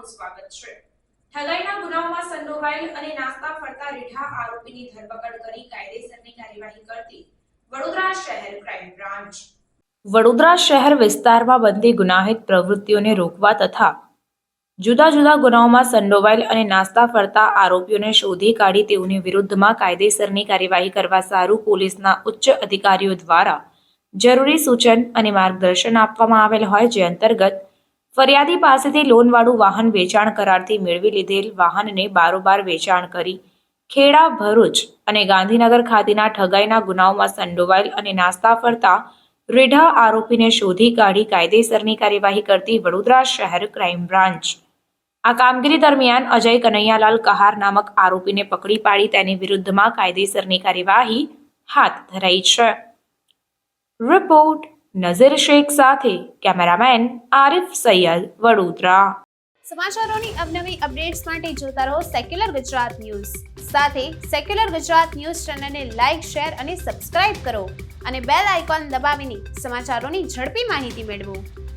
આપનું સ્વાગત છે। ઠગાઈના ગુનાઓમાં સંડોવાયેલ અને નાસ્તા ફરતા રીઢા આરોપીની ધરપકડ કરી કાયદેસરની કાર્યવાહી કરતી વડોદરા શહેર ક્રાઇમ બ્રાન્ચ। વડોદરા શહેર વિસ્તારમાં બનતી ગુનાહિત પ્રવૃત્તિઓને રોકવા તથા જુદા જુદા ગુનાઓમાં સંડોવાયેલ અને નાસ્તા ફરતા આરોપીઓને શોધી કાઢી તેઓની વિરુદ્ધમાં કાયદેસરની કાર્યવાહી કરવા સારું પોલીસના ઉચ્ચ અધિકારીઓ દ્વારા જરૂરી સૂચન અને માર્ગદર્શન આપવામાં આવેલ હોય, જે અંતર્ગત ફરિયાદી પાસેથી લોનવાળું વાહન વેચાણ કરારથી મેળવી લીધેલ વાહનને બારોબાર વેચાણ કરી ખેડા, ભરૂચ અને ગાંધીનગર ખાતેના ઠગાઈના ગુનાઓમાં સંડોવાયેલ અને નાસ્તા ફરતા રીઢા આરોપીને શોધી કાઢી કાયદેસરની કાર્યવાહી કરતી વડોદરા શહેર ક્રાઇમ બ્રાન્ચ આ કામગીરી દરમિયાન અજય કનૈયાલાલ કહાર નામક આરોપીને પકડી પાડી તેની વિરુદ્ધમાં કાયદેસરની કાર્યવાહી હાથ ધરાઈ છે। રિપોર્ટ નઝીર શેખ સાથે કેમેરામેન આરિફ સૈયદ, વડોદરા। સમાચારોની અવનવી અપડેટ્સ માટે જોતા રહો સેક્યુલર ગુજરાત ન્યૂઝ। સાથે સેક્યુલર ગુજરાત ન્યૂઝ ચેનલને લાઇક, શેર અને સબસ્ક્રાઇબ કરો અને બેલ આઇકોન દબાવીને સમાચારોની ઝડપી માહિતી મેળવો।